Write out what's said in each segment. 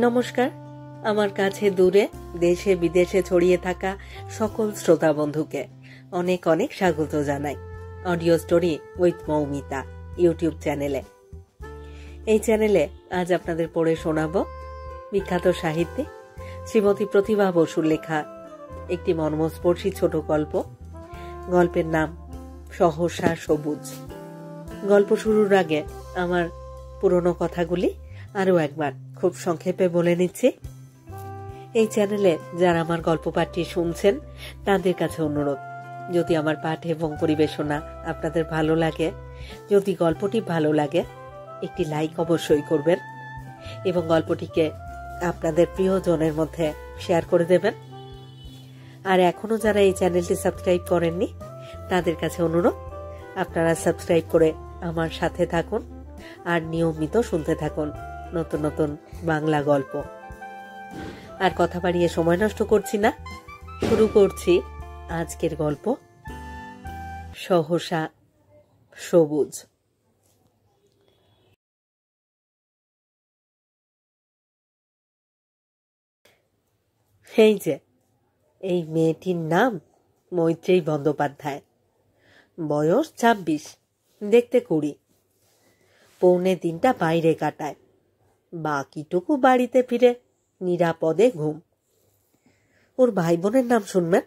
নমস্কার। আমার কাছে দূরে দেশে বিদেশে ছড়িয়ে থাকা সকল শ্রোতা বন্ধুকে অনেক অনেক স্বাগত জানাই audio story with Moumita YouTube চ্যানেলে। এই চ্যানেলে আজ আপনাদের পড়ে শোনাব বিখ্যাত সাহিত্যিক শ্রীমতী প্রতিভা বসুর লেখা একটি মর্মস্পর্শী ছোট গল্প। গল্পের নাম সহসা সবুজ। গল্প শুরুর আগে আমার পুরনো কথাগুলি আরো একবার খুব সংক্ষেপে বলে নিচ্ছি। এই চ্যানেলে যারা আমার গল্প পাঠটি শুনছেন তাদের কাছে অনুরোধ, যদি আমার পাঠ এবং পরিবেশনা আপনাদের ভালো লাগে, যদি গল্পটি ভালো লাগে, একটি লাইক অবশ্যই করবেন এবং গল্পটিকে আপনাদের প্রিয়জনের মধ্যে শেয়ার করে দেবেন। আর এখনো যারা এই চ্যানেলটি সাবস্ক্রাইব করেননি তাদের কাছে অনুরোধ, আপনারা সাবস্ক্রাইব করে আমার সাথে থাকুন আর নিয়মিত শুনতে থাকুন নতুন নতুন বাংলা গল্প। আর কথা বাড়িয়ে সময় নষ্ট করছি না, শুরু করছি আজকের গল্প সহসা সবুজ। এই যে এই মেয়েটির নাম মৈত্রেয়ী বন্দ্যোপাধ্যায়, বয়স 26, দেখতে 20। পৌনে 3টা বাইরে কাটায়, বাকিটুকু বাড়িতে ফিরে নিরাপদে ঘুম। ওর ভাই বোনের নাম শুনবেন,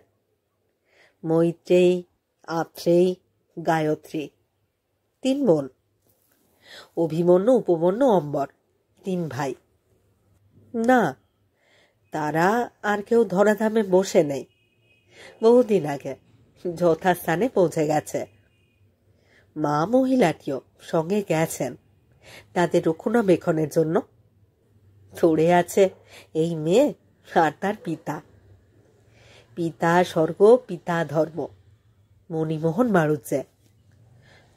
মৈত্রেয়ী, আত্রেয়ী, গায়ত্রী। 3 বোন, অভিমন্যু, উপমন্যু, অম্বর। 3 ভাই। না, তারা আর কেউ ধরাধামে বসে নেই, বহুদিন আগে যথাস্থানে পৌঁছে গেছে। মা মহিলাটিও সঙ্গে গেছেন তাদের রক্ষণাবেক্ষণের জন্য। ছড়ে আছে এই মেয়ে আর তার পিতা। পিতা স্বর্গ, পিতা ধর্ম, মণিমোহন মারুজ্জে।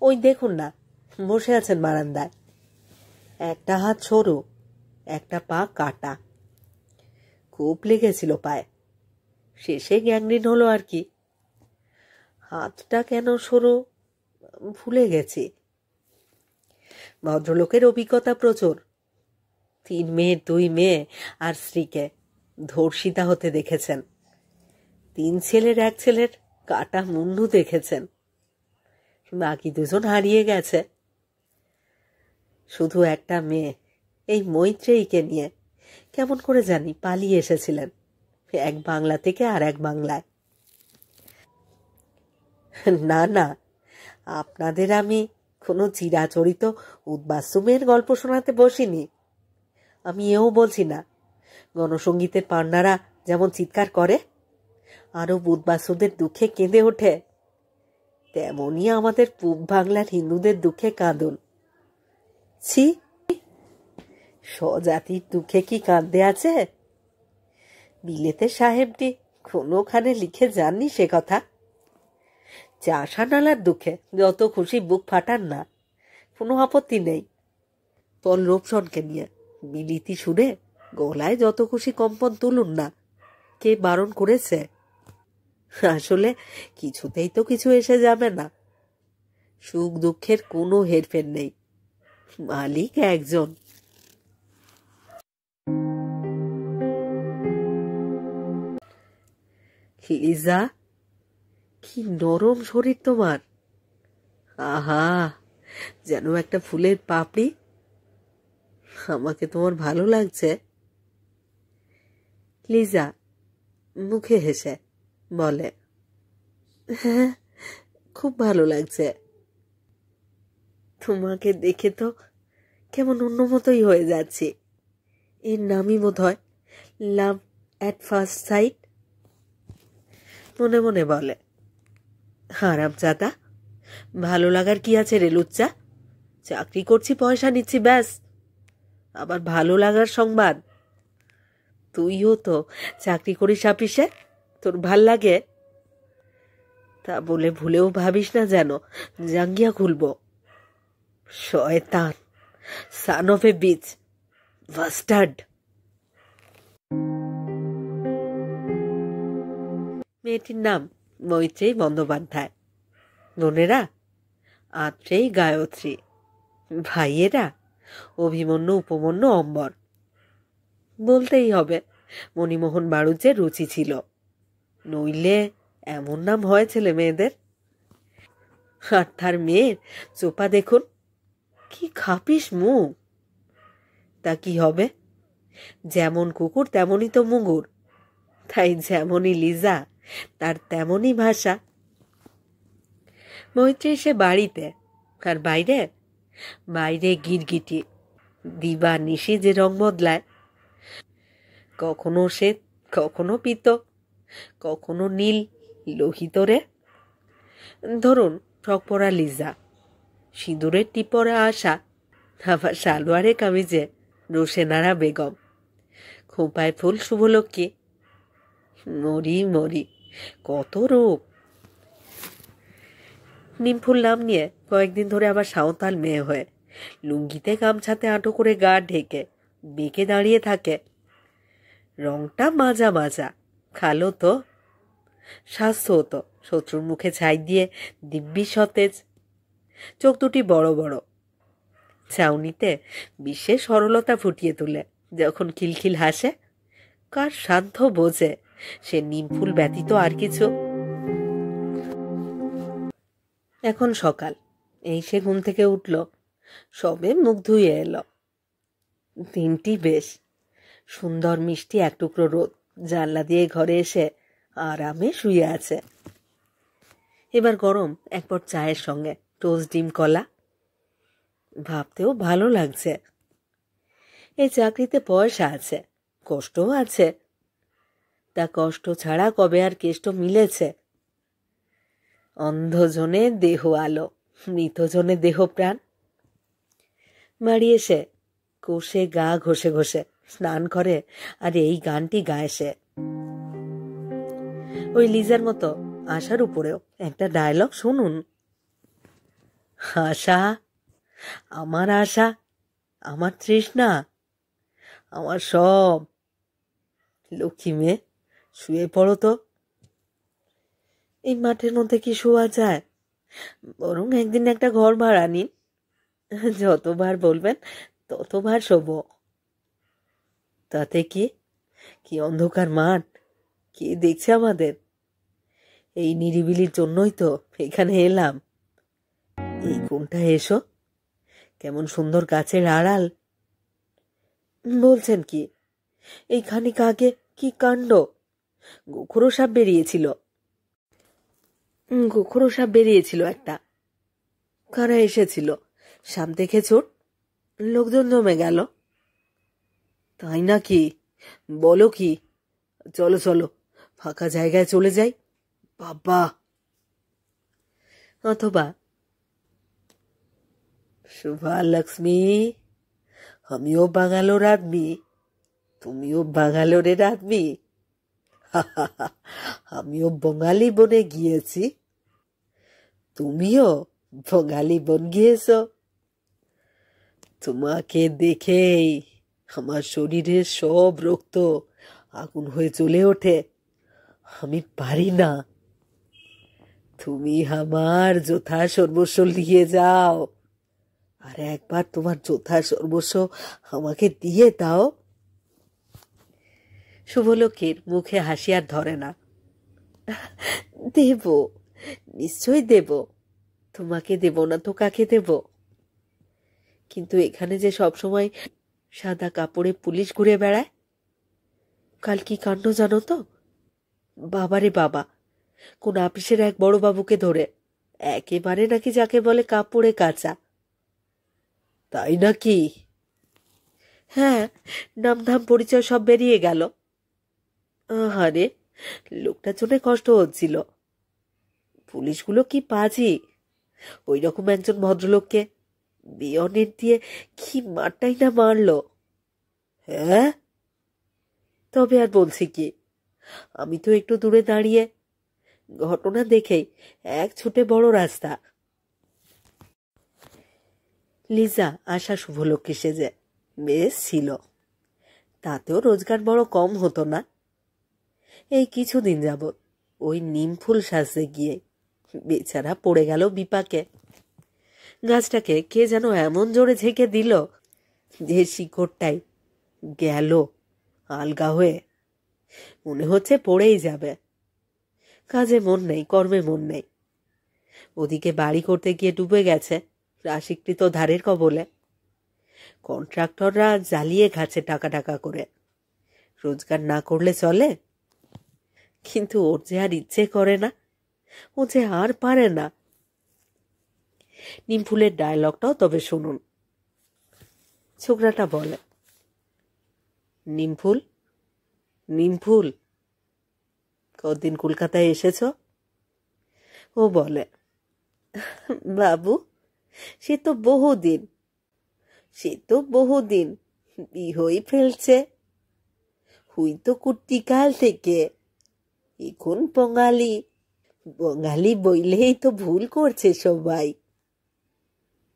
ওই দেখুন না, বসে আছেন বারান্দায়। একটা হাত সরু, একটা পা কাটা। খুব লেগেছিল পায়ে, শেষে গ্যাংগ্রিন হলো আর কি। হাতটা কেন সরু ভুলে গেছি। ভদ্রলোকের অভিজ্ঞতা প্রচুর। 3 মেয়ের 2 মেয়ে আর স্ত্রীকে ধর্ষিতা হতে দেখেছেন। 3 ছেলের 1 ছেলের কাটা মুন্ডু দেখেছেন। বাকি 2 জন হারিয়ে গেছে। শুধু একটা মেয়ে, এই মৈত্রেয়ীকে নিয়ে কেমন করে জানি পালিয়ে এসেছিলেন এক বাংলা থেকে আর এক বাংলায়। না না, আপনাদের আমি কোনো চিরাচরিত উদ্বাস্তু মেয়ের গল্প শোনাতে বসিনি। আমি এও বলছি না গণসঙ্গীতের পান্নারা যেমন চিৎকার করে আরো উদ্বাস্তুদের দুঃখে কেঁদে ওঠে, তেমনি আমাদের পূব বাংলার হিন্দুদের দুঃখে কাঁদুন। ছি, স্বজাতির দুঃখে কি কাঁদতে আছে? বিলেতের সাহেবটি কোনোখানে লিখে যাননি সে কথা। চাষানালার দুঃখে যত খুশি বুক ফাটান না, কোনো আপত্তি নেই। পল রোবসনকে নিয়ে বিলিতি শুনে গলায় যত খুশি কম্পন তুলুন না, কে বারণ করেছে? আসলে কিছুতেই তো কিছু এসে যাবে না। সুখ দুঃখের কোনো হেরফের নেই, মালিক একজন। লিজা, কি নরম শরীর তোমার। আহা, যেন একটা ফুলের পাপড়ি। আমাকে তোমার ভালো লাগছে। লিজা মুখে হেসে বলে, হ্যাঁ, খুব ভালো লাগছে। তোমাকে দেখে তো কেমন অন্যমতোই হয়ে যাচ্ছি। এর নামই বোধ হয় লাভ অ্যাট ফার্স্ট সাইট। মনে মনে বলে, হারামজাদা, ভালো লাগার কি আছে রে লুচ্চা? চাকরি করছি, পয়সা নিচ্ছি, ব্যাস। আবার ভালো লাগার সংবাদ? তুইও তো চাকরি করিস অফিসে, তোর ভাল লাগে? তা বলে ভুলেও ভাবিস না যেন জাঙ্গিয়া খুলবো। শয়তান, son of A beach, bastard. মেয়েটির নাম মৈত্রেয়ী বন্দ্যোপাধ্যায়। বোনেরা আত্রেয়ী, গায়ত্রী। ভাইয়েরা অভিমন্যু, উপমন্যু, অম্বর। বলতেই হবে মণিমোহন বাড়ুর যে রুচি ছিল, নইলে এমন নাম হয় ছেলে মেয়েদের। আর তার মেয়ের চোপা দেখুন, কি খাপিস মুখ। তা কি হবে, যেমন কুকুর তেমনই তো মুগুর, তাই যেমনই লিজা তার তেমনই ভাষা। মৈত্রী সে বাড়িতে, আর বাইরে বাইরে গিরগিটি দিবা নিশি যে রং বদলায়, কখনো শ্বেত, কখনো পিত, কখনো নীল লোহিত রে। ধরুন ফ্রক পরা লিজা, সিঁদুরের টিপ পরা আশা, আবার সালোয়ারে কামিজে রোশেনারা বেগম, খোঁপায় ফুল শুভলক্ষ্মী। মরি মরি, কত রূপ। নিমফুল নাম নিয়ে কয়েকদিন ধরে আবার সাঁওতাল মেয়ে হয়ে লুঙ্গিতে গামছাতে আঁটো করে গা ঢেকে বেঁকে দাঁড়িয়ে থাকে। রংটা মাজা মাজা, খালো তো, স্বাস্থ্য হতো শত্রুর মুখে ছাই দিয়ে দিব্যি সতেজ। চোখ দুটি বড় বড়, চাউনিতে বিশেষ সরলতা ফুটিয়ে তুলে যখন খিলখিল হাসে। কার সাধ্য বোঝে সে নিমফুল ব্যতীত আর কিছু। এখন সকাল, এই সে ঘুম থেকে উঠল, সবে মুখ ধুয়ে এলো। দিনটি বেশ সুন্দর, মিষ্টি এক টুকরো রোদ জানলা দিয়ে ঘরে এসে আরামে শুয়ে আছে। এবার গরম এক পট চায়ের সঙ্গে টোস্ট ডিম কলা, ভাবতেও ভালো লাগছে। এই চাকরিতে পয়সা আছে, কষ্টও আছে। তা কষ্ট ছাড়া কবে আর কেষ্ট মিলেছে? অন্ধজনে দেহ আলো, মৃতজনে দেহ প্রাণ। বাড়ি এসে কোষে গা ঘষে ঘষে স্নান করে, আর এই গানটি গায় সে। ওই লিজার মতো আশার উপরেও একটা ডায়লগ শুনুন। আশা, আমার আশা, আমার তৃষ্ণা, আমার সব। লক্ষ্মী মেয়ে, শুয়ে পড়ো তো। এই মাঠের মধ্যে কি শোয়া যায়? বরং একদিন একটা ঘর ভাড়া নিন, যতবার বলবেন ততবার শোব। তাতে কি, কি অন্ধকার মাঠ, কে দেখছে আমাদের? এই নিরিবিলির জন্যই তো এখানে এলাম। এই কোনটা এসো, কেমন সুন্দর গাছের আড়াল। বলছেন কি, এই খানিক আগে কি কাণ্ড, গোখরো সাপ বেরিয়েছিল। গোখরো সাপ বেরিয়েছিল একটা। কারা এসেছিল? সাপ দেখে চোট, লোকজন জমে গেল। তাই নাকি? বলো কি? চলো চলো, ফাঁকা জায়গায় চলে যাই। বাবা। অথবা, শুভা লক্ষ্মী, আমিও বাঙালোর আদমি, তুমিও বাঙালোরের আদমি। আমিও বঙ্গালী বনে গিয়েছি, তুমিও বঙ্গালী বন গিয়েছ। তোমাকে দেখেই আমার শরীরের সব রক্ত আগুন হয়ে জ্বলে ওঠে। আমি পারি না। তুমি আমার যথা সর্বস্ব নিয়ে যাও, আর একবার তোমার যথা সর্বস্ব আমাকে দিয়ে দাও। শুভলক্ষ্মীর মুখে হাসি আর ধরে না। দেব, নিশ্চয় দেব। তোমাকে দেব না তো কাকে দেব? কিন্তু এখানে যে সবসময় সাদা কাপড়ে পুলিশ ঘুরে বেড়ায়। কাল কি কাণ্ড জানো তো? বাবারে বাবা, কোন আপিসের এক বড় বাবুকে ধরে একেবারে নাকি যাকে বলে কাপড়ে কাচা। তাই নাকি? হ্যাঁ, নাম ধাম পরিচয় সব বেরিয়ে গেল। আরে, লোকটার জন্য কষ্ট হচ্ছিল। পুলিশগুলো কি পাজি! ওই রকম একজন ভদ্রলোককে বিয়নেট দিয়ে কি মারটাই না মারল। হ্যাঁ, তবে আর বলছি কি, আমি তো একটু দূরে দাঁড়িয়ে ঘটনা দেখেই এক ছুটে বড় রাস্তা। লিজা আশা শুভলক্ষ্মী সেজে বেশ ছিল, তাতেও রোজগার বড় কম হতো না। এই কিছুদিন যাবৎ ওই নিমফুল সাজতে গিয়ে বেচারা পড়ে গেল বিপাকে। গাছটাকে কে যেন এমন জোরে ঝেঁকে দিল যে শিকড়টাই গেল আলগা হয়ে। মনে হচ্ছে পড়েই যাবে। কাজে মন নেই, কর্মে মন নেই। ওদিকে বাড়ি করতে গিয়ে ডুবে গেছে রাশিকৃত ধারের কবলে। কন্ট্রাক্টররা জ্বালিয়ে খাচ্ছে টাকা টাকা করে। রোজগার না করলে চলে, কিন্তু ওর যে আর ইচ্ছে করে না, ও যে আর পারে না। নিমফুলের ডায়লগটাও তবে শুনুন। ছোকরাটা বলে, নিমফুল, নিমফুল, কদিন কলকাতায় এসেছ? ও বলে, বাবু, সে তো বহুদিন, বিহই ফেলছে। হুই তো কুর্তিকাল থেকে। এখন বঙালি বইলেই তো ভুল করছে সবাই,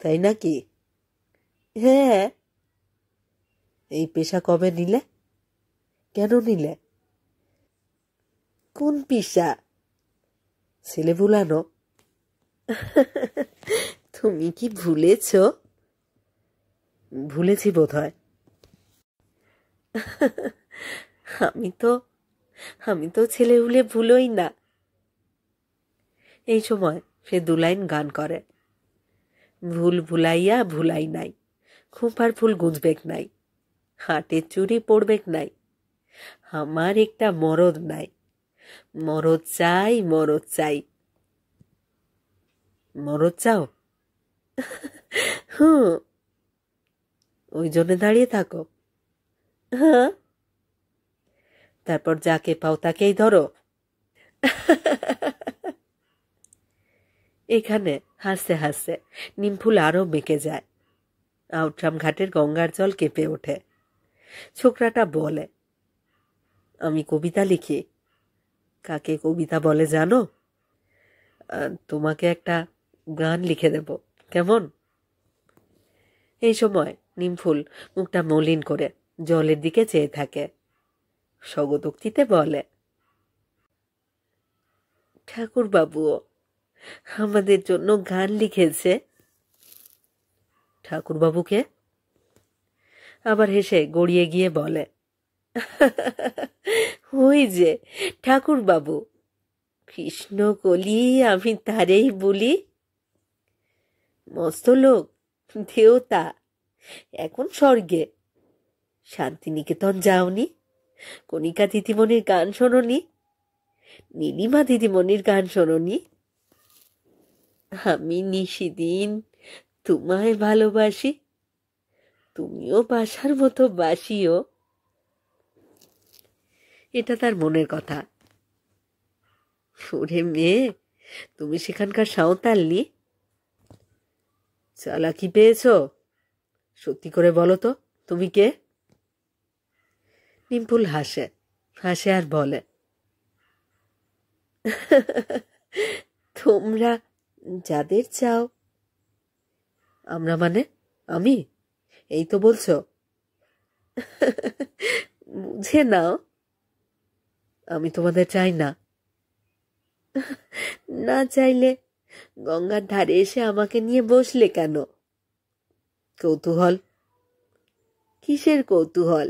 তাই নাকি? হ্যাঁ। এই পেশা কবে নিলে? কেন নিলে? কোন পেশা? ছেলে ভুলানো? তুমি কি ভুলেছ? ভুলেছি বোধ হয়। আমি তো ছেলে ভুলে ভুলোই না। এই সময় সে 2 লাইন গান করে। ভুল ভুলাইয়া ভুলাই নাই, খোঁপার ফুল গুঁজবেক নাই, হাটের চুরি পড়বেক নাই, আমার একটা মরদ নাই, মরদ চাই, মরদ চাই। মরদ চাও? হুঁ। ওই জন্য দাঁড়িয়ে থাকো? হ্যাঁ। তারপর যাকে পাও তাকেই ধরো? এখানে হাসতে হাসতে নিমফুল আরো বেঁকে যায়। আউটরাম ঘাটের গঙ্গার জল কেঁপে ওঠে। ছোকরাটা বলে, আমি কবিতা লিখি। কাকে কবিতা বলে জানো? তোমাকে একটা গান লিখে দেব, কেমন? এই সময় নিমফুল মুখটা মলিন করে জলের দিকে চেয়ে থাকে। স্বগতোক্তিতে বলে, ঠাকুর বাবুও আমাদের জন্য গান লিখেছে। ঠাকুরবাবুকে? আবার হেসে গড়িয়ে গিয়ে বলে, ওই যে ঠাকুরবাবু, কৃষ্ণ কলি আমি তারেই বলি। মস্ত লোক, দেবতা, এখন স্বর্গে। শান্তিনিকেতন যাওনি? কণিকা দিদিমণির গান শোনোনি? নীলিমা দিদিমণির গান শোনোনি? আমি নিশিদিন তোমায় ভালোবাসি, তুমিও বাসার মতো বাসিও। এটা তার মনের কথা। ওরে মেয়ে, তুমি সেখানকার সাঁওতালনি? চালাকি পেয়েছ? সত্যি করে বলো তো, তুমি কে? নিমফুল হাসে আর বলে, তোমরা যাদের চাও। আমরা মানে? আমি? এই তো বলছো। বুঝে নাও, আমি তোমাদের চাই না। না চাইলে গঙ্গার ধারে এসে আমাকে নিয়ে বসলে কেন? কৌতূহল? কিসের কৌতূহল?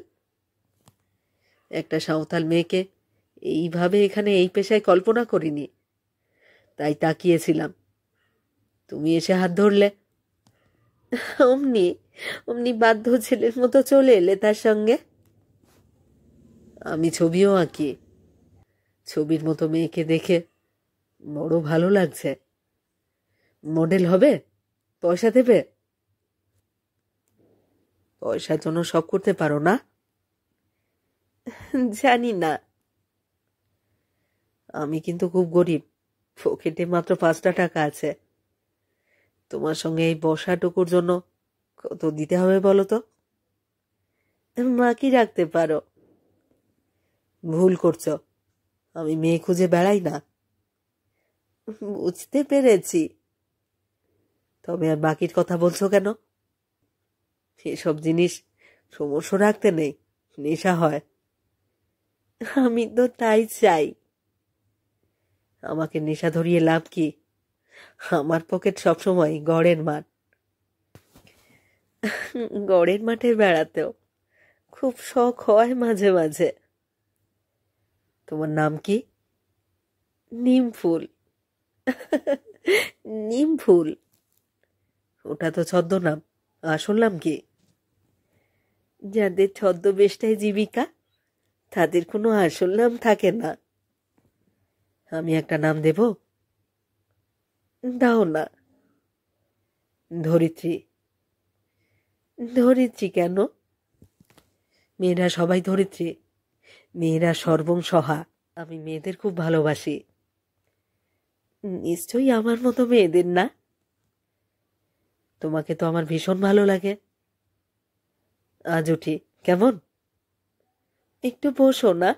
একটা সাঁওতাল মেয়েকে এইভাবে এখানে এই পেশায় কল্পনা করিনি, তাই তাকিয়েছিলাম। তুমি এসে হাত ধরলে, অমনি বাধ্য ছেলের মতো চলে এলে তার সঙ্গে। আমি ছবিও আঁকি। ছবির মতো মেয়েকে দেখে বড় ভালো লাগছে। মডেল হবে? পয়সা দেবে? পয়সার জন্য সব করতে পারো না? জানি না। আমি কিন্তু খুব গরিব, পকেটে মাত্র 5টা টাকা আছে। তোমার সঙ্গে এই বসাটুকুর জন্য কত দিতে হবে বলো তো? বাকি রাখতে পারো। ভুল করছো, আমি মেয়ে খুঁজে বেড়াই না। বুঝতে পেরেছি, তবে আর বাকির কথা বলছো কেন? এসব জিনিস ক্রমশ রাখতে নেই, নেশা হয়। আমি তো তাই চাই। আমাকে নেশা ধরিয়ে লাভ কি? আমার পকেট সবসময় গড়ের মাঠ। গড়ের মাঠে বেড়াতেও খুব শখ হয় মাঝে মাঝে। তোমার নাম কি? নিম ফুল। নিম ফুল? ওটা তো ছদ্মনাম, আসল নাম কি? যাদের ছদ্মবেশটাই জীবিকা তাদের কোনো আসল নাম থাকে না। আমি একটা নাম দেব? দাও না। ধরিত্রী। ধরিত্রী কেন? মেয়েরা সবাই ধরিত্রী, মেয়েরা সর্বং সহা। আমি মেয়েদের খুব ভালোবাসি। নিশ্চয়ই আমার মতো মেয়েদের না? তোমাকে তো আমার ভীষণ ভালো লাগে। আজ উঠি কেমন? একটু বসো না।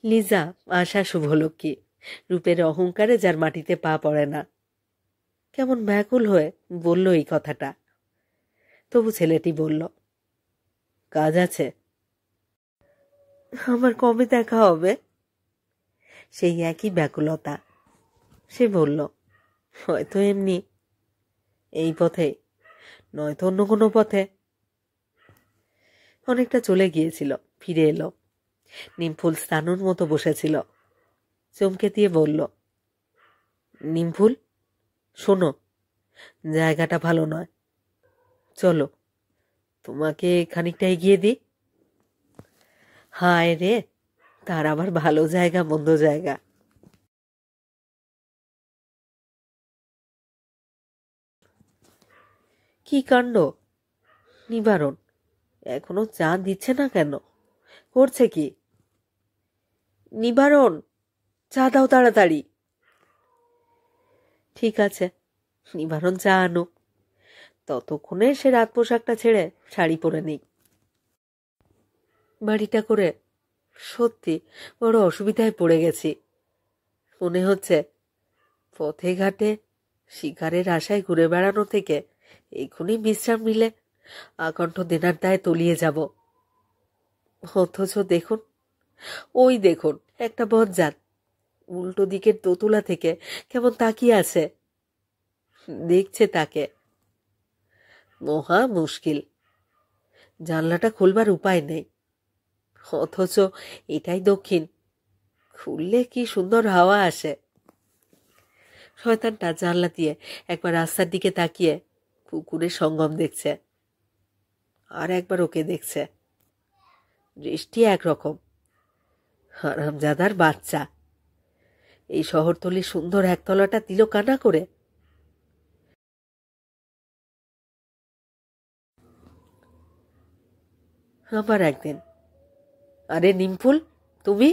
লিজা আশা শুভলক্ষ্মী, রূপের অহংকারে যার মাটিতে পা পড়ে না। কেমন ব্যাকুল হয়ে বলল এই কথাটা। তবু ছেলেটি বলল, কাজ আছে। আমার কবে দেখা হবে? সেই একই ব্যাকুলতা। সে বলল, হয়তো এমনি, এই পথে, নয়তো অন্য কোনো পথে। অনেকটা চলে গিয়েছিল, ফিরে এলো। নিমফুল স্থানুর মতো বসেছিল। চমকে দিয়ে বলল, নিমফুল, শোনো, জায়গাটা ভালো নয়, চলো তোমাকে খানিকটা এগিয়ে দিই। হায় রে, তার আবার ভালো জায়গা মন্দ জায়গা। কি কাণ্ড! নিবারণ এখনো চা দিচ্ছে না কেন? করছে কি? নিবারণ, চা দাও তাড়াতাড়ি। ঠিক আছে, নিবারণ চা আনুক। ততক্ষণে সে রাত পোশাকটা ছেড়ে শাড়ি পরে নেই। বাড়িটা করে সত্যি বড় অসুবিধায় পড়ে গেছি। মনে হচ্ছে পথে ঘাটে শিকারের আশায় ঘুরে বেড়ানো থেকে এক্ষুনি বিশ্রাম নিলে আকণ্ঠ দেনার দায়ে তলিয়ে যাব। অথচ দেখুন, ওই দেখুন, একটা বজ্জাত উল্টো দিকের দোতলা থেকে কেমন তাকিয়ে আছে। দেখছে তাকে। মহা মুশকিল, জানলাটা খুলবার উপায় নেই। অথচ এটাই দক্ষিণ, খুললে কি সুন্দর হাওয়া আসে। শয়তানটা জানলা দিয়ে একবার রাস্তার দিকে তাকিয়ে কুকুরের সঙ্গম দেখছে, আর একবার ওকে দেখছে। দৃষ্টি একরকম। হারামজাদার বাচ্চা এই শহরতলির সুন্দর একতলাটা দিল কানা করে। আবার একদিন, আরে নিমফুল, তুমি?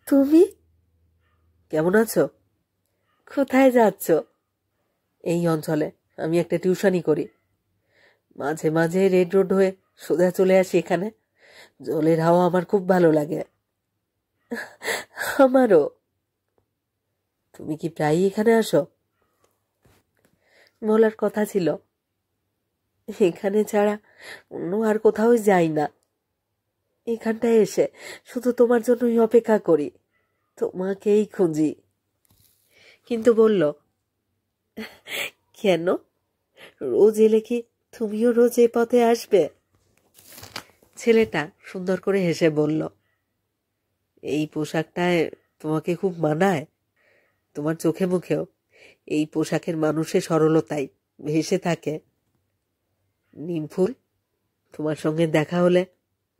তুমি কেমন আছো? কোথায় যাচ্ছ? এই অঞ্চলে আমি একটা টিউশনি করি। মাঝে মাঝে রেড রোড হয়ে সোজা চলে আসি এখানে। জলের হাওয়া আমার খুব ভালো লাগে। আমারও। তুমি কি প্রায়ই এখানে আসো? বলার কথা ছিল, এখানে ছাড়া অন্য আর কোথাও যাই না। এখানটায় এসে শুধু তোমার জন্যই অপেক্ষা করি, তোমাকেই খুঁজি। কিন্তু বলল, কেন? রোজ এলে কি তুমিও রোজ এ পথে আসবে? ছেলেটা সুন্দর করে হেসে বলল, এই পোশাকটায় তোমাকে খুব মানায়। তোমার চোখে মুখেও এই পোশাকের মানুষের সরলতাই ভেসে থাকে। নিমফুল, তোমার সঙ্গে দেখা হলে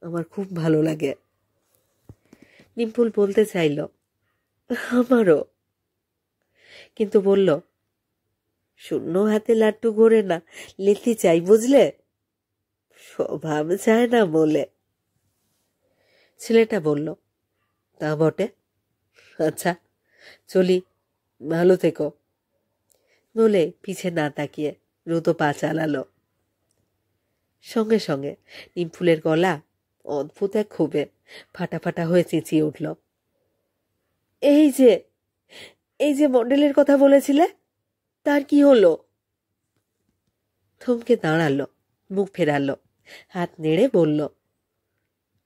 আমার খুব ভালো লাগে। নিমফুল বলতে চাইল, আমারও, কিন্তু বলল, শূন্য হাতে লাড্ডু ঘোরে না, লেথি চাই, বুঝলে? স্বভাব চায় না বলে। ছেলেটা বলল, তা বটে। আচ্ছা চলি, ভালো থেকো। বলে পিছে না তাকিয়ে দ্রুত পা চালালো। সঙ্গে সঙ্গে নিমফুলের গলা অদ্ভুত এক ক্ষোভে ফাটা ফাটা হয়ে চেঁচিয়ে উঠল, এই যে, এই যে মণ্ডলের কথা বলেছিলে, তার কি হলো? থমকে দাঁড়ালো, মুখ ফেরালো, হাত নেড়ে বলল,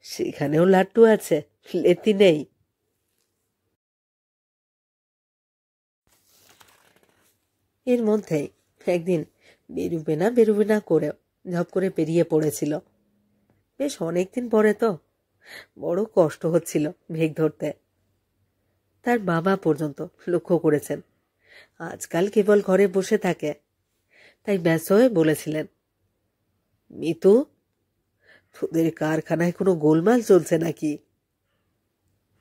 সেখানেও লাড্ডু আছে, লেতি নেই। এর মধ্যেই একদিন বেরুবে না করেও ঝপ করে পেরিয়ে পড়েছিল। বেশ অনেকদিন পরে তো, বড় কষ্ট হচ্ছিল ভেগ ধরতে। তার বাবা পর্যন্ত লক্ষ্য করেছেন আজকাল কেবল ঘরে বসে থাকে, তাই ব্যস্ত হয়ে বলেছিলেন, মিতু, তোদের কারখানায় কোনো গোলমাল চলছে নাকি?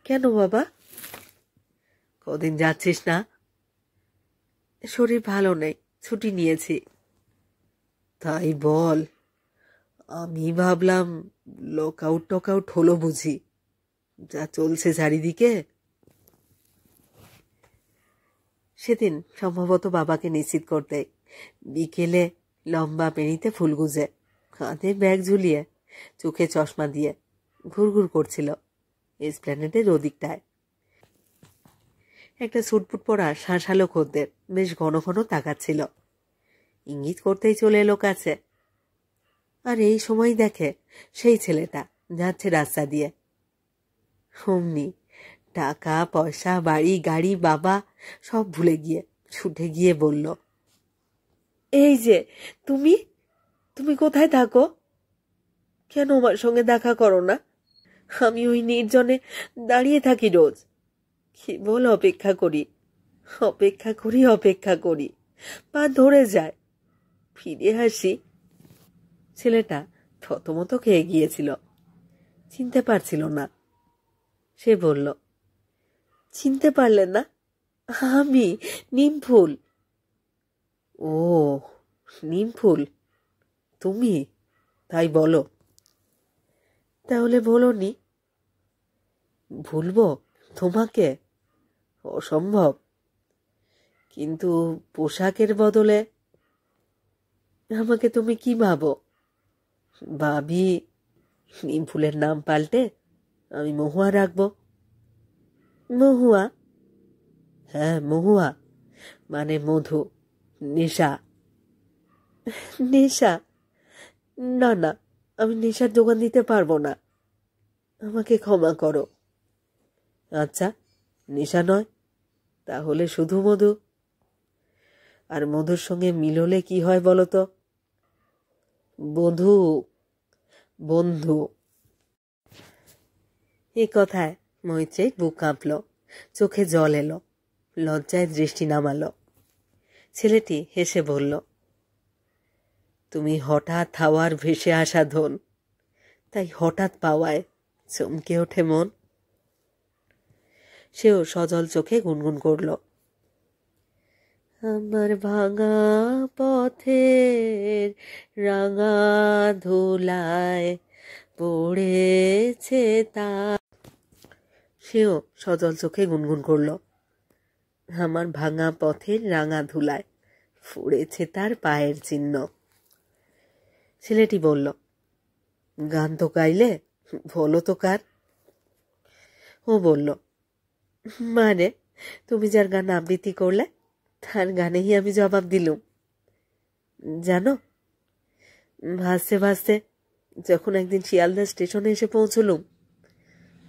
কেন বাবা? কদিন যাচ্ছিস না? শরীর ভালো নেই, ছুটি নিয়েছি। তাই বল, আমি ভাবলাম লকআউট টকআউট হলো বুঝি, যা চলছে চারিদিকে। সেদিন সম্ভবত বাবাকে নিশ্চিত করতে বিকেলে লম্বা পেনিতে ফুল গুজে, কাঁধে ব্যাগ ঝুলিয়ে, চোখে চশমা দিয়ে ঘুরঘুর করছিল এসপ্ল্যানেডের ওদিকটায়। একটা সুটপুট পরা শাঁসালো খদ্দের বেশ ঘন ঘন তাকাচ্ছিল, ইঙ্গিত করতেই চলে এলো কাছে। আর এই সময় দেখে সেই ছেলেটা যাচ্ছে রাস্তা দিয়ে। অমনি টাকা পয়সা, বাড়ি গাড়ি, বাবা সব ভুলে গিয়ে ছুটে গিয়ে বলল, এই যে তুমি, তুমি কোথায় থাকো? কেন আমার সঙ্গে দেখা করো না? আমি ওই নির্জনে দাঁড়িয়ে থাকি রোজ, কেবল অপেক্ষা করি, অপেক্ষা করি, অপেক্ষা করি, পা ধরে যায়, ফিরে আসি। ছেলেটা থতমত খেয়ে গিয়েছিল, চিনতে পারছিল না। সে বলল, চিনতে পারলেন না? আমি নিমফুল। ও, নিমফুল তুমি? তাই বলো। তাহলে বলোনি। ভুলবো তোমাকে? অসম্ভব। কিন্তু পোশাকের বদলে আমাকে তুমি কি ভাবো? ভাবি নিমফুলের নাম পাল্টে আমি মহুয়া রাখবো। মহুয়া? হ্যাঁ, মহুয়া মানে মধু, নেশা। নেশা? না না, আমি নেশার যোগান দিতে পারবো না, আমাকে ক্ষমা করো। আচ্ছা, নেশা নয়, তাহলে শুধু মধু। আর মধুর সঙ্গে মিল হলে কি হয় বলো তো? বধূ, বন্ধু। এই কথায় মৈত্রেয়ীর বুক কাঁপল, চোখে জল এলো, লজ্জায় দৃষ্টি নামালো। ছেলেটি হেসে বলল, তুমি হঠাৎ হাওয়ার ভেসে আসা ধন, তাই হঠাৎ পাওয়ায় চমকে ওঠে মন। সেও সজল চোখে গুনগুন করল, আমার ভাঙা পথের রাঙা ধুলায় পড়েছে তা। সেও সজল চোখে গুনগুন করল, আমার ভাঙা পথের রাঙা ধুলায় পড়েছে তার পায়ের চিহ্ন। ছেলেটি বলল, গান তো গাইলে, বলো তো কার? ও বলল, মানে তুমি যার গান আবৃত্তি করলে তার গানেই আমি জবাব দিলুম। জানো, ভাসতে ভাসতে যখন একদিন শিয়ালদা স্টেশনে এসে পৌঁছলুম,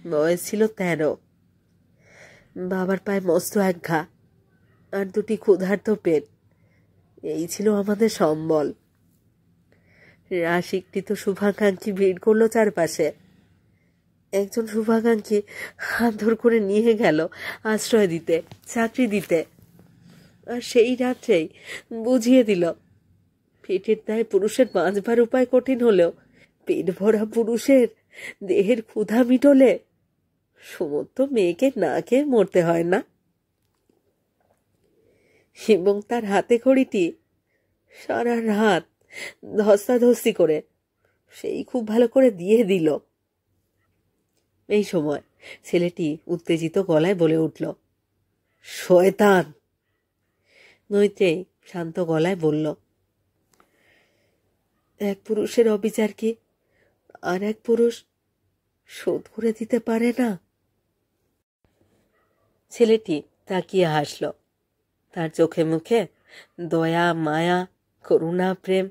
বয়স ছিল 13। বাবার পায়ে মস্ত এক ঘা আর দুটি ক্ষুধার্ত পেট, এই ছিল আমাদের সম্বল। রাশিকৃত শুভাকাঙ্ক্ষী ভিড় করলো চারপাশে। একজন শুভাকাঙ্ক্ষী হাত ধর করে নিয়ে গেল আশ্রয় দিতে, চাকরি দিতে। আর সেই রাত্রেই বুঝিয়ে দিল, পেটের দায়ে পুরুষের বাঁচবার উপায় কঠিন হলেও পেট ভরা পুরুষের দেহের ক্ষুধা মিটলে সমস্ত মেয়েকে না খেয়ে মরতে হয় না। এবং তার হাতে খড়িটি সারা রাত ধস্তাধস্তি করে সেই খুব ভালো করে দিয়ে দিল। এই সময় ছেলেটি উত্তেজিত গলায় বলে উঠল, শয়তান। মৈত্রেয়ী শান্ত গলায় বলল, এক পুরুষের অবিচার কি আর এক পুরুষ শোধ করে দিতে পারে না? ছেলেটি তাকিয়ে হাসল। তার চোখে মুখে দয়া, মায়া, করুণা, প্রেম,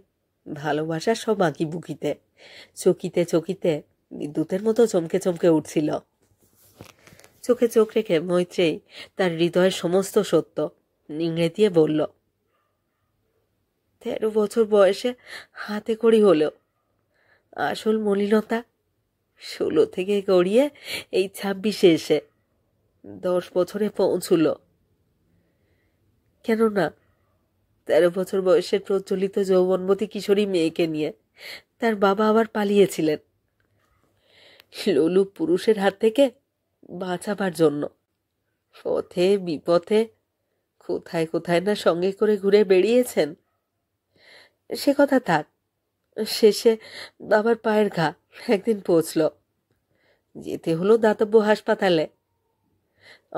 ভালোবাসা সব আঁকি বুকিতে, চকিতে চকিতে বিদ্যুতের মতো চমকে চমকে উঠছিল। চোখে চোখ রেখে মৈত্রেয়ী তার হৃদয়ের সমস্ত সত্য নিংড়ে দিয়ে বলল, 13 বছর বয়সে হাতে খড়ি হলেও আসল মলিনতা 16 থেকে গড়িয়ে এই 26-এ এসে 10 বছরে পৌঁছল। কেননা 13 বছর বয়সের প্রচলিত যৌবনবতী কিশোরী মেয়েকে নিয়ে তার বাবা আবার পালিয়েছিলেন লোলুপ পুরুষের হাত থেকে বাঁচাবার জন্য। পথে বিপথে কোথায় কোথায় না সঙ্গে করে ঘুরে বেরিয়েছেন। সে কথা থাক, শেষে বাবার পায়ের ঘা একদিন পৌঁছল। যেতে হলো দাতব্য হাসপাতালে।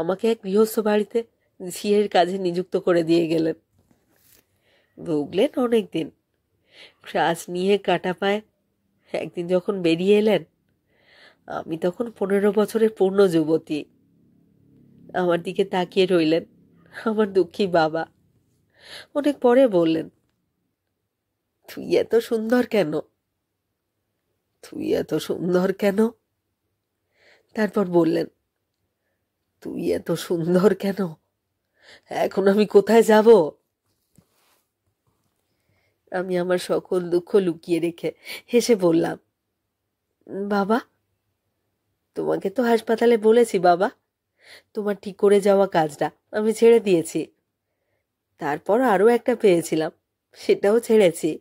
আমাকে এক গৃহস্থ বাড়িতে ঝিয়ের কাজে নিযুক্ত করে দিয়ে গেলেন। ভুগলেন অনেক দিন, ক্রাশ নিয়ে কাটা পায়। একদিন যখন বেরিয়ে এলেন, আমি তখন 15 বছরের পূর্ণ যুবতী। আমার দিকে তাকিয়ে রইলেন আমার দুঃখী বাবা। অনেক পরে বললেন, তুই এত সুন্দর কেন, তুই এত সুন্দর কেন? তারপর বললেন, তুই এত সুন্দর কেন, এখন আমি কোথায় যাব? আমি আমার সকল দুঃখ লুকিয়ে রেখে হেসে বললাম, বাবা, তোমাকে তো হাসপাতালে বলেছি বাবা, তোমার ঠিক করে যাওয়া কাজটা আমি ছেড়ে দিয়েছি। তারপর আরও একটা পেয়েছিলাম, সেটাও ছেড়েছি।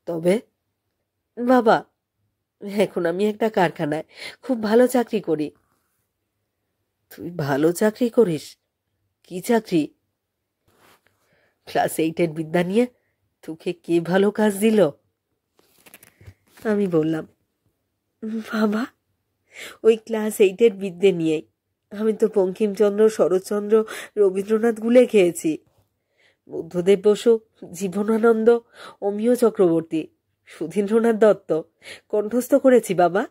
তবে বাবা, এখন আমি একটা কারখানায় খুব ভালো চাকরি করি। তুই ভালো চাকরি করিস? কি চাকরি? ক্লাস 8-এর বিদ্যা নিয়ে তোকে কে ভালো কাজ দিল? আমি বললাম, বাবা, ওই ক্লাস 8-এর বিদ্যে নিয়েই আমি তো বঙ্কিমচন্দ্র, শরৎচন্দ্র, রবীন্দ্রনাথ গুলে খেয়েছি। বুদ্ধদেব বসু, জীবনানন্দ, অমিয় চক্রবর্তী, সুধীন্দ্রনাথ দত্ত কণ্ঠস্থ করেছি বাবা।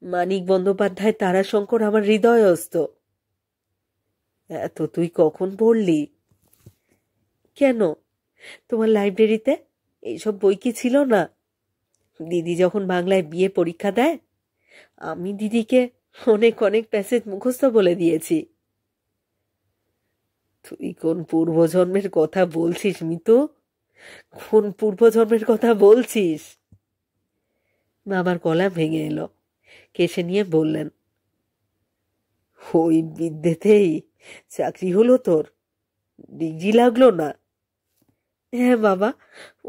মানিক বন্দ্যোপাধ্যায়, তারাশঙ্কর আমার হৃদয়স্থ। এত তুই কখন পড়লি? কেন, তোমার লাইব্রেরিতে এইসব বই কি ছিল না? দিদি যখন বাংলায় বিএ পরীক্ষা দেয়, আমি দিদিকে অনেক অনেক প্যাসেজ মুখস্থ বলে দিয়েছি। তুই কোন পূর্বজন্মের কথা বলছিস মিতু? কোন পূর্বজন্মের কথা বলছিস? বাবার গলা ভেঙে এলো। কেসে নিয়ে বললেন, ওই বিদ্যেতেই চাকরি হলো তোর? ডিগ্রি লাগলো না? হ্যাঁ বাবা,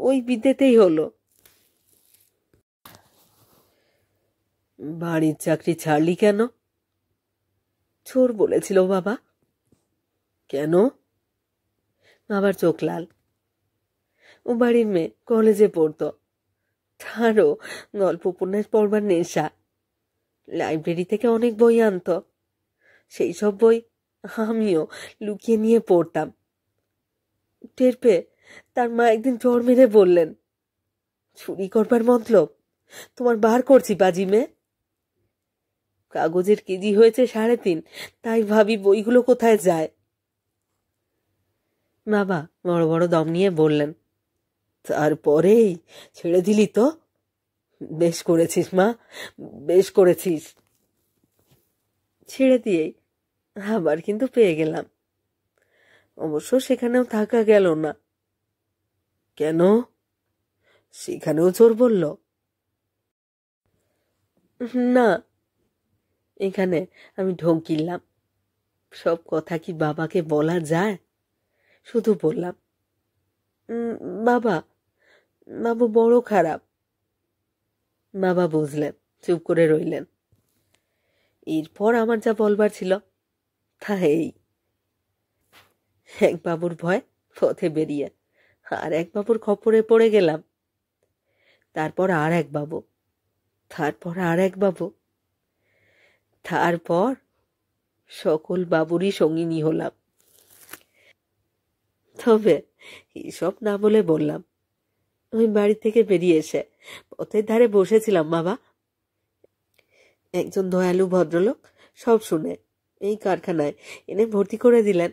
ওই বিদ্যেতেই হলো। বাড়ির চাকরি ছাড়লি কেন? চোর বলেছিল বাবা। কেন? বাবার চোখ লাল। ও বাড়ির মেয়ে, কলেজে পড়তো, তারও গল্প উপন্যাস পড়বার নেশা। লাইব্রেরি থেকে অনেক বই আনত, সেই সব বই আমিও লুকিয়ে নিয়ে পড়তাম। টের পেয়ে তার মা একদিন চড় মেরে বললেন, চুরি করবার মতলব তোমার বার করছি বাজি মেয়ে। কাগজের কেজি হয়েছে 3.5, তাই ভাবি বইগুলো কোথায় যায়। বাবা বড় বড় দম নিয়ে বললেন, তারপরেই ছেড়ে দিলি তো? বেশ করেছিস মা, বেশ করেছিস। ছেড়ে দিয়েই আবার কিন্তু পেয়ে গেলাম। অবশ্য সেখানেও থাকা গেল না। কেন? সেখানেও চোর বলল? না, এখানে আমি ঢোক গিললাম। সব কথা কি বাবাকে বলা যায়? শুধু বললাম, বাবা, বাবু বড় খারাপ। বাবা বুঝলেন, চুপ করে রইলেন। এরপর আমার যা বলবার ছিল তা এই। এক বাবুর ভয় পথে বেরিয়ে আর এক বাবুর খপ্পরে পড়ে গেলাম। তারপর আর এক বাবু, তারপর আর এক বাবু, তারপর সকল বাবুরই সঙ্গিনী হলাম। তবে এসব না বলে বললাম, আমি বাড়ি থেকে বেরিয়ে এসে পথের ধারে বসেছিলাম বাবা। একজন দয়ালু ভদ্রলোক সব শুনে এই কারখানায় এনে ভর্তি করে দিলেন।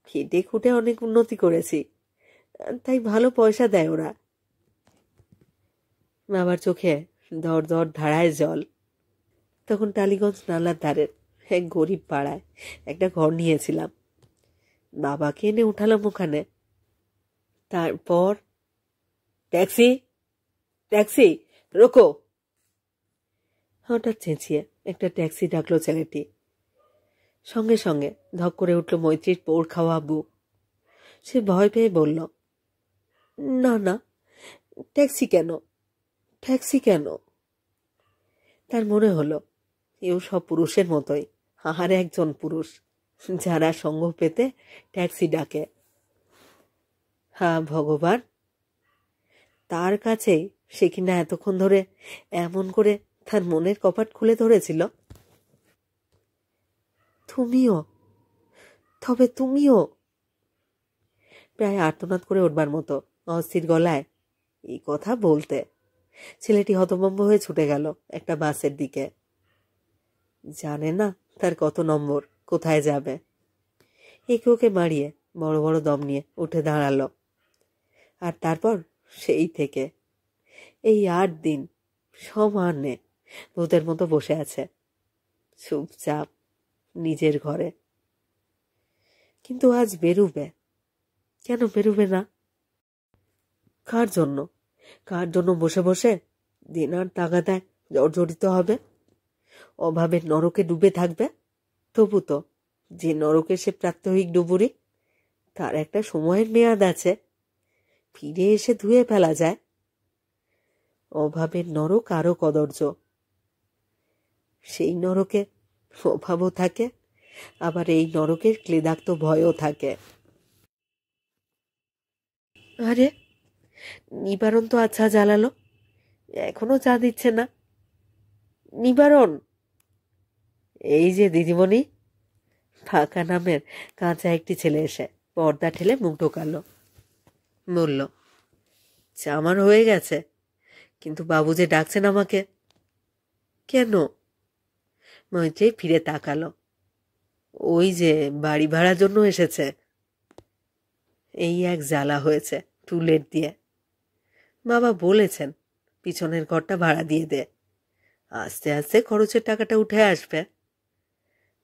খেটে খুঁটে অনেক উন্নতি করেছি, তাই ভালো পয়সা দেয় ওরা। বাবার চোখে দর দর ধারায় জল। তখন টালিগঞ্জ নালার ধারের এক গরিব পাড়ায় একটা ঘর নিয়েছিলাম। বাবাকে এনে উঠালাম ওখানে। তারপর, ট্যাক্সি, ট্যাক্সি, রোকো। হঠাৎ চেঁচিয়ে একটা ট্যাক্সি ডাকলো ছেলেটি। সঙ্গে সঙ্গে ধক করে উঠল মৈত্রীর পোড় খাওয়া বুক। সে ভয় পেয়ে বলল, না না, ট্যাক্সি কেন, ট্যাক্সি কেন? তার মনে হলো এও সব পুরুষের মতোই আর একজন পুরুষ, যারা সঙ্গ পেতে ট্যাক্সি ডাকে। হা ভগবান, তার কাছেই সে কিনা এতক্ষণ ধরে এমন করে তার মনের কপাট খুলে ধরেছিল। তুমিও, তবে তুমিও? প্রায় আর্তনাদ করে উঠবার মতো অস্থির গলায় এই কথা বলতে ছেলেটি হতভম্ব হয়ে ছুটে গেল একটা বাসের দিকে। জানে না তার কত নম্বর, কোথায় যাবে। একে ওকে মারিয়ে বড় বড় দম নিয়ে উঠে দাঁড়ালো। আর তারপর সেই থেকে এই 8 দিন সমানে ভূতের মতো বসে আছে চুপচাপ নিজের ঘরে। কিন্তু আজ বেরুবে। কেন বেরুবে না? কার জন্য? কার জন্য বসে বসে দিন আর তাগাদায় জর্জরিত হবে, অভাবের নরকে ডুবে থাকবে? তবু তো যে নরকে সে প্রাত্যহিক ডুবুরি, তার একটা সময়ের মেয়াদ আছে, ফিরে এসে ধুয়ে ফেলা যায়। অভাবের নরক আরো কদর্য। সেই নরকে অভাবও থাকে, আবার এই নরকের ক্লেদাক্ত ভয়ও থাকে। আরে, নিবারণ তো আচ্ছা জ্বালালো, এখনো চা দিচ্ছে না। নিবারণ! এই যে দিদিমণি। ফাঁকা নামের কাঁচা একটি ছেলে এসে পর্দা ঠেলে মুখ ঢোকালো। বলল, চা আমার হয়ে গেছে, কিন্তু বাবু যে ডাকছেন আমাকে। কেন? মৈত্রী ফিরে তাকালো। ওই যে বাড়ি ভাড়ার জন্য এসেছে। এই এক জ্বালা হয়েছে টুলেট দিয়ে। বাবা বলেছেন পিছনের ঘরটা ভাড়া দিয়ে দে, আস্তে আস্তে খরচের টাকাটা উঠে আসবে।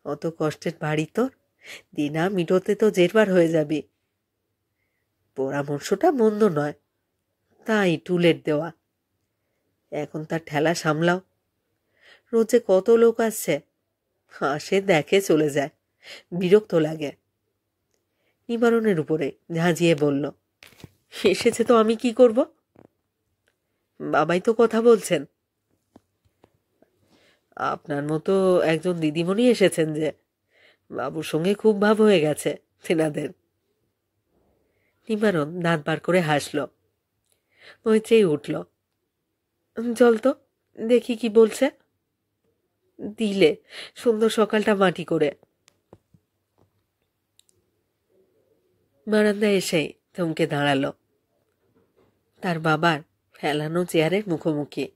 অত কষ্টের বাড়ি তোর, দিনা মিটোতে তো জেরবার হয়ে যাবি। পরামর্শটা মন্দ নয়, তাই টুলেট দেওয়া। এখন তার ঠেলা সামলাও। রোজে কত লোক আসছে, আসে দেখে চলে যায়, বিরক্ত লাগে। নিবারণের উপরে ঝাঁঝিয়ে বলল, এসেছে তো আমি কি করব? বাবাই তো কথা বলছেন। আপনার মতো একজন দিদিমণি এসেছেন যে, বাবুর সঙ্গে খুব ভাব হয়ে গেছে তেনাদের। নিবারণ দাঁত বার করে হাসল। মৈত্রেয়ী উঠল। চল তো, দেখি কি বলছে। দিলে সুন্দর সকালটা মাটি করে। বারান্দায় এসেই থমকে দাঁড়ালো। তার বাবার ফেলানো চেয়ারের মুখোমুখি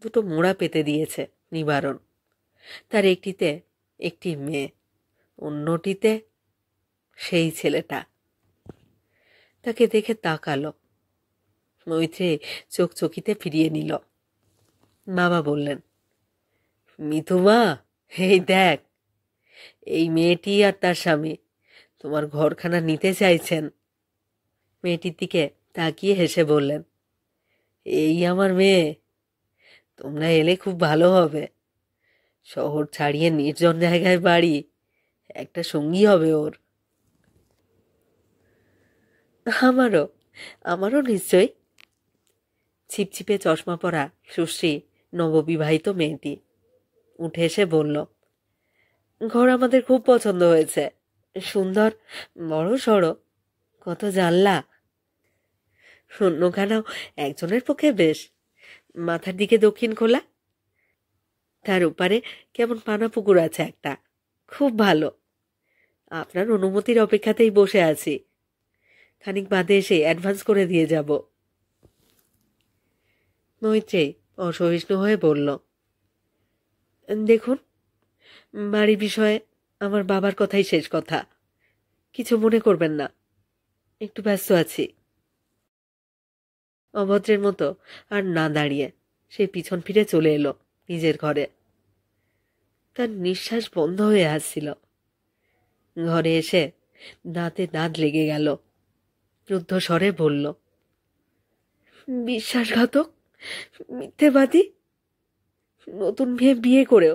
দুটো মোড়া পেতে দিয়েছে নিবারণ। তার একটিতে একটি মেয়ে, অন্যটিতে সেই ছেলেটা। তাকে দেখে তাকালো। মৈত্রেয়ী চোখ চকিতে ফিরিয়ে নিল। বাবা বললেন, মিথুমা, এই দেখ, এই মেয়েটি আর তার স্বামী তোমার ঘরখানা নিতে চাইছেন। মেয়েটির দিকে তাকিয়ে হেসে বললেন, এই আমার মেয়ে। তোমরা এলে খুব ভালো হবে। শহর ছাড়িয়ে নির্জন জায়গায় বাড়ি, একটা সঙ্গী হবে ওর। আমারও, আমারও নিশ্চয়। ছিপছিপে চশমা পরা সুশ্রী নববিবাহিত মেয়েটি উঠে এসে বলল, ঘর আমাদের খুব পছন্দ হয়েছে। সুন্দর, বড় সড়ো, কত জানলা। অন্যখানাও একজনের পক্ষে বেশ। মাথার দিকে দক্ষিণ খোলা, তার ওপারে কেমন পানা পুকুর আছে একটা, খুব ভালো। আপনার অনুমতির অপেক্ষাতেই বসে আছি, খানিক বাদে এসে অ্যাডভান্স করে দিয়ে যাব। মৈত্রেয়ী অসহিষ্ণু হয়ে বলল, দেখুন, বাড়ির বিষয়ে আমার বাবার কথাই শেষ কথা। কিছু মনে করবেন না, একটু ব্যস্ত আছি। অভদ্রের মতো আর না দাঁড়িয়ে সে পিছন ফিরে চলে এলো নিজের ঘরে। তার নিঃশ্বাস বন্ধ হয়ে আসছিল। ঘরে এসে দাঁতে দাঁত লেগে গেল। রুদ্ধ স্বরে বলল, বিশ্বাসঘাতক, মিথ্যেবাদী, নতুন মেয়ে বিয়ে করেও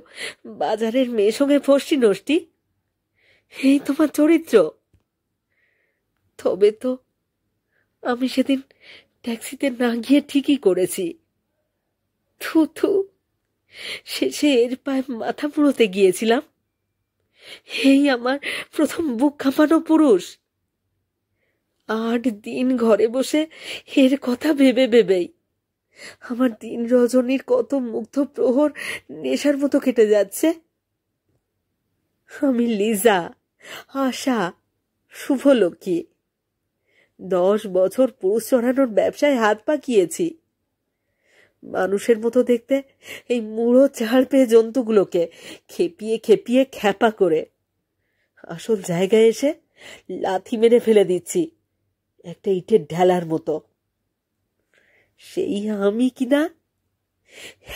বাজারের মেয়ের সঙ্গে ফষ্টি নষ্টি, এই তোমার চরিত্র? তবে তো আমি সেদিন ট্যাক্সিতে না গিয়ে ঠিকই করেছি। থু থু, শেষে এর পায়ে মাথা পুরোতে গিয়েছিলাম। এই আমার প্রথম বুক কাঁপানো পুরুষ। 8 দিন ঘরে বসে এর কথা ভেবে ভেবেই আমার দিন রজনীর কত মুগ্ধ প্রহর নেশার মতো কেটে যাচ্ছে। আমি লিজা, আশা, শুভলক্ষ্মী 10 বছর পুরুষ চড়ানোর ব্যবসায় হাত পাকিয়েছি। মানুষের মতো দেখতে এই মুড়ো চাল পেয়ে জন্তুগুলোকে খেপিয়ে খেপিয়ে খ্যাপা করে আসল জায়গায় এসে লাথি মেরে ফেলে দিচ্ছি একটা ইটের ঢেলার মতো। সেই আমি কিনা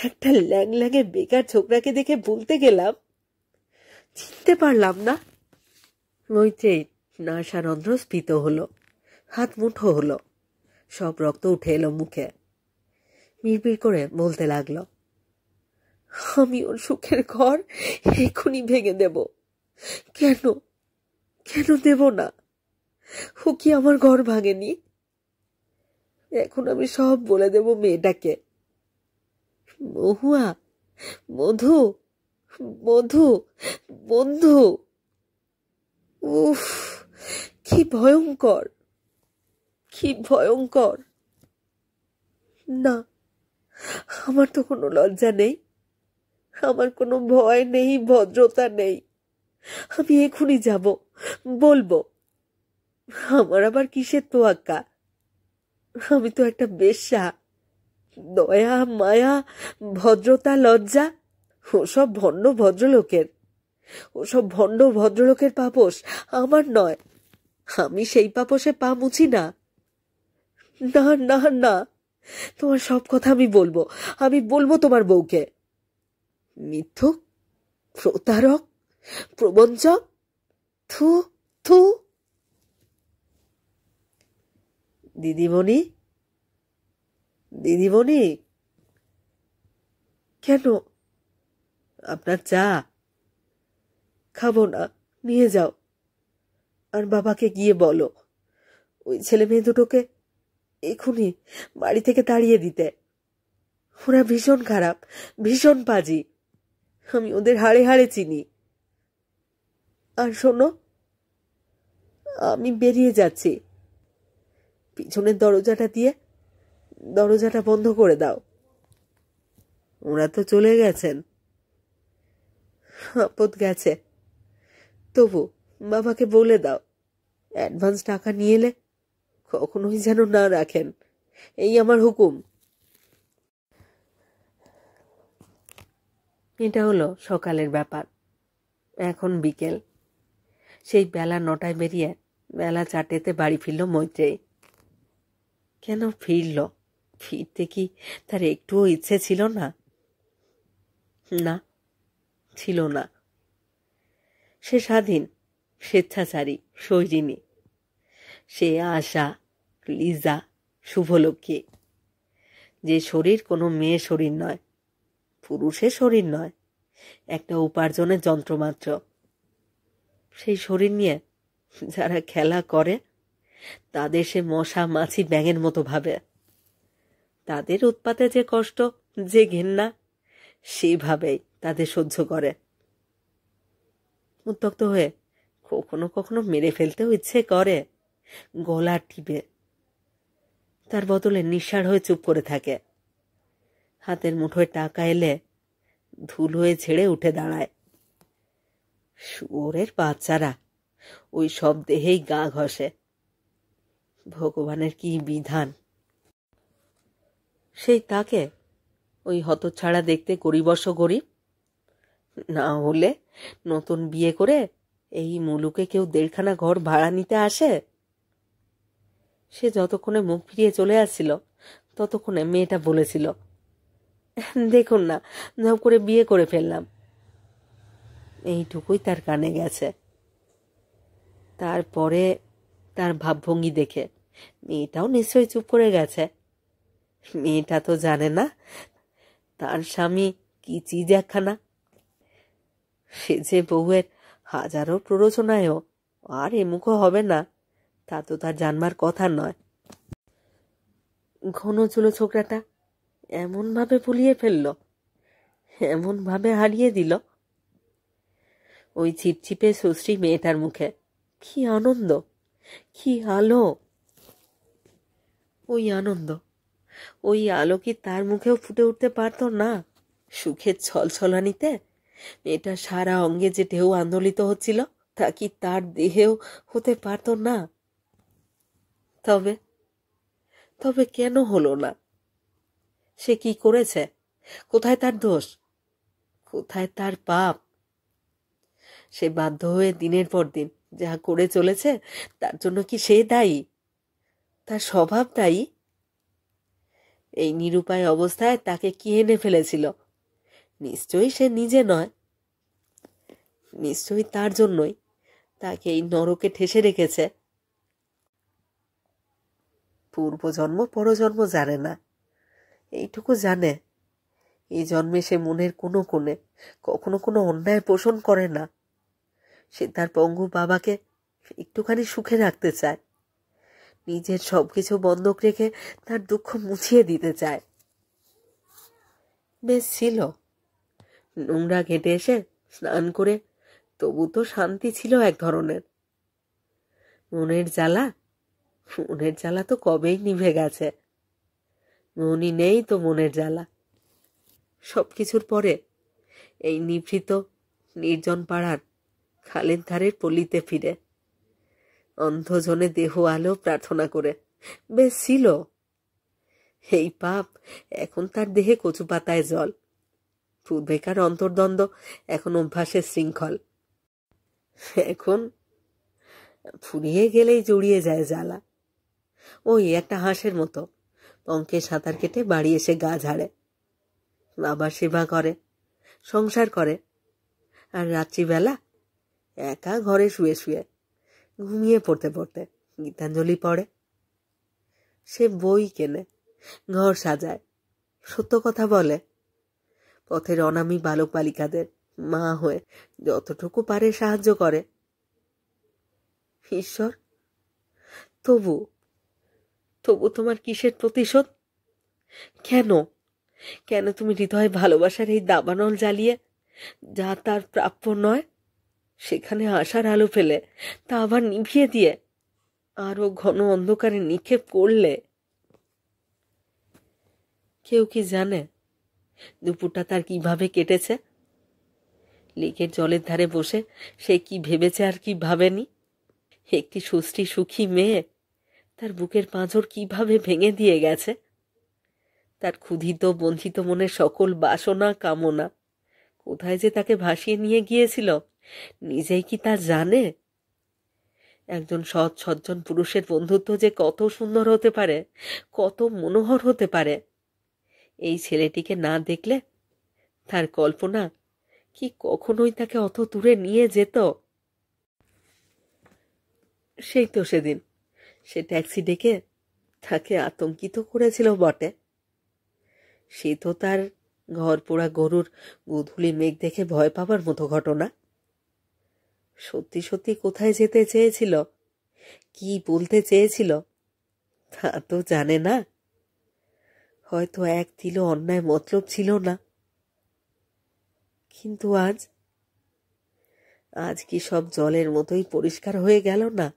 একটা ল্যাংল্যাঙে বেকার ছোকরাকে দেখে ভুলতে গেলাম, চিনতে পারলাম না। মৈত্রেয়ী নাসারন্ধ্র স্ফীত হলো, হাত মুঠো হলো, সব রক্ত উঠে এলো মুখে। বিড়বিড় করে বলতে লাগলো, আমি ওর সুখের ঘর এখনই ভেঙে দেব। কেন কেন দেব না? ও কি আমার ঘর ভাঙেনি? এখন আমি সব বলে দেব মেয়েটাকে। মহুয়া, মধু, মধু, বন্ধু। উফ, কি ভয়ঙ্কর, কি ভয়ঙ্কর। না, আমার তো কোনো লজ্জা নেই, আমার কোনো ভয় নেই, ভদ্রতা নেই। আমি এখনই যাব, বলবো। আমার আবার কিসের তোয়াক্কা? আমি তো একটা বেশ্যা। দয়া, মায়া, ভদ্রতা, লজ্জা ওসব ভণ্ড ভদ্রলোকের, ওসব ভণ্ড ভদ্রলোকের পাপোশ আমার নয়। আমি সেই পাপোশে পা মুছি না। না না না, তোমার সব কথা আমি বলবো, আমি বলবো তোমার বউকে। মিথ্যুক, প্রতারক, প্রবঞ্চক, থু থু। দিদিমণি, দিদিমণি। কেন? আপনার চা? খাবো না, নিয়ে যাও। আর বাবাকে গিয়ে বলো ওই ছেলে মেয়ে দুটোকে এখনই বাড়ি থেকে তাড়িয়ে দিতে। ওরা ভীষণ খারাপ, ভীষণ পাজি। আমি ওদের হাড়ে হাড়ে চিনি। আর শোনো, আমি বেরিয়ে যাচ্ছি। পিছনের দরজাটা দিয়ে দরজাটা বন্ধ করে দাও। ওরা তো চলে গেছেন। আপদ গেছে, তবু বাবাকে বলে দাও অ্যাডভান্স টাকা নিয়ে এলে কখনোই যেন না রাখেন, এই আমার হুকুম। এটা হলো সকালের ব্যাপার। এখন বিকেল। সেই বেলা 9টায় বেরিয়ে বেলা 4টেতে বাড়ি ফিরল মৈত্রেয়ী। কেন ফিরল? ফিরতে কি তার একটুও ইচ্ছে ছিল না? না, ছিল না। সে স্বাধীন, স্বেচ্ছাচারী, সৈরিনী। সে আশা, লিজা, শুভলক্ষ্মী। যে শরীর কোনো মেয়ে শরীর নয়, পুরুষের শরীর নয়, একটা উপার্জনের যন্ত্রমাত্র। সেই শরীর নিয়ে যারা খেলা করে তাদের সে মশা মাছি ব্যাঙের মতো ভাবে। তাদের উৎপাতে যে কষ্ট, যে ঘেন্না, সেইভাবেই তাদের সহ্য করে। উত্তক্ত হয়ে কখনো কখনো মেরে ফেলতেও ইচ্ছে করে, গলা টিপে। তার বদলে নিঃসাড় হয়ে চুপ করে থাকে। হাতের মুঠোয় টাকা এলে ধুলোয় ছেড়ে উঠে দাঁড়ায়। শুয়োরের বাচ্চারা ওই সব দেহেই গা ঘষে। ভগবানের কি বিধান! সেই তাকে ওই হতচ্ছাড়া দেখতে গরিবর্ষ গরিব। না হলে নতুন বিয়ে করে এই মুলুকে কেউ 1.5খানা ঘর ভাড়া নিতে আসে? সে যতক্ষণে মুখ ফিরিয়ে চলে আসছিল ততক্ষণে মেয়েটা বলেছিল, দেখুন না, ঝপ করে বিয়ে করে ফেললাম। এইটুকুই তার কানে গেছে। তারপরে তার ভাবভঙ্গি দেখে মেয়েটাও নিশ্চয়ই চুপ করে গেছে। মেয়েটা তো জানে না তার স্বামী কি চিজ একখানা। সে যে বউয়ের হাজারো প্ররোচনায়ও আর এমুখো হবে না, তা তো তার জানবার কথা নয়। ঘন চুলো ছোকরাটা এমনভাবে ভুলিয়ে ফেলল, এমনভাবে হারিয়ে দিল। ওই ছিপছিপে সুশ্রী মেয়েটার মুখে কি আনন্দ, কি আলো! ওই আনন্দ, ওই আলো কি তার মুখেও ফুটে উঠতে পারত না? সুখের ছলছলানিতে মেয়েটার সারা অঙ্গে যে ঢেউ আন্দোলিত হচ্ছিল, তা কি তার দেহেও হতে পারত না? তবে তবে কেন হলো না? সে কি করেছে? কোথায় তার দোষ? কোথায় তার পাপ? সে বাধ্য হয়ে দিনের পর দিন যা করে চলেছে, তার জন্য কি সে দায়ী? তার স্বভাব দায়ী? এই নিরুপায় অবস্থায় তাকে কি এনে ফেলেছিল? নিশ্চয়ই সে নিজে নয়। নিশ্চয়ই তার জন্যই তাকে এই নরকে ঠেসে রেখেছে। পূর্বজন্ম পরজন্ম জানে না, এইটুকু জানে এই জন্মে সে মনের কোনো কোণে কখনো কোনো অন্যায় পোষণ করে না। সে তার পঙ্গু বাবাকে একটুখানি সুখে রাখতে চায়, নিজের সবকিছু বন্ধক রেখে তার দুঃখ মুছিয়ে দিতে চায়। বেশ ছিল, নোংরা ঘেটে এসে স্নান করে তবু তো শান্তি ছিল এক ধরনের। মনের জ্বালা তো কবেই নিভে গেছে। মনই নেই তো মনের জ্বালা। সবকিছুর পরে এই নিভৃত নির্জন পাড়ার খালের ধারের পল্লীতে ফিরে অন্ধজনে দেহ আলো প্রার্থনা করে বেশ ছিল। এই পাপ এখন তার দেহে কচু পাতায় জল। পূর্বেকার অন্তর্দ্বন্দ্ব এখন অভ্যাসের শৃঙ্খল। এখন ফুরিয়ে গেলেই জড়িয়ে যায় জ্বালা। ওই একটা হাঁসের মতো পঙ্কে সাঁতার কেটে বাড়ি এসে গা ঝাড়ে, বাবার সেবা করে, সংসার করে, আর রাত্রিবেলা একা ঘরে শুয়ে শুয়ে ঘুমিয়ে পড়তে পড়তে গীতাঞ্জলি পড়ে। সে বই কেনে, ঘর সাজায়, সত্য কথা বলে, পথের অনামী বালক বালিকাদের মা হয়ে যতটুকু পারে সাহায্য করে। ঈশ্বর, তবু তোমার কিসের প্রতিশোধ? কেন কেন তুমি হৃদয়ে ভালোবাসার এই দাবানল জ্বালিয়ে যা তার প্রাপ্য নয় সেখানে আশার আলো ফেলে তা আবার নিভিয়ে দিয়ে আরো ঘন অন্ধকারে নিক্ষেপ করলে? কেউ কি জানে দুপুরটা তার কিভাবে কেটেছে? লেকের জলের ধারে বসে সে কি ভেবেছে আর কি ভাবেনি? একটি সুষ্টি সুখী মেয়ে তার বুকের পাঁজর কিভাবে ভেঙে দিয়ে গেছে। তার ক্ষুধিত বঞ্চিত মনের সকল বাসনা কামনা কোথায় যে তাকে ভাসিয়ে নিয়ে গিয়েছিল নিজেই কি তা জানে? একজন সৎ সজ্জন পুরুষের বন্ধুত্ব যে কত সুন্দর হতে পারে, কত মনোহর হতে পারে, এই ছেলেটিকে না দেখলে তার কল্পনা কি কখনোই তাকে অত দূরে নিয়ে যেত? সেই তো সেদিন সে ট্যাক্সি ডেকে তাকে আতঙ্কিত করেছিল বটে। সে তো তার ঘর পোড়া গরুর গোধূলি মেঘ দেখে ভয় পাবার মতো ঘটনা। সত্যি সত্যি কোথায় যেতে চেয়েছিল, কি বলতে চেয়েছিল তা তো জানে না। হয়তো এক তিলও অন্যায় মতলব ছিল না। কিন্তু আজ কি সব জলের মতোই পরিষ্কার হয়ে গেল না?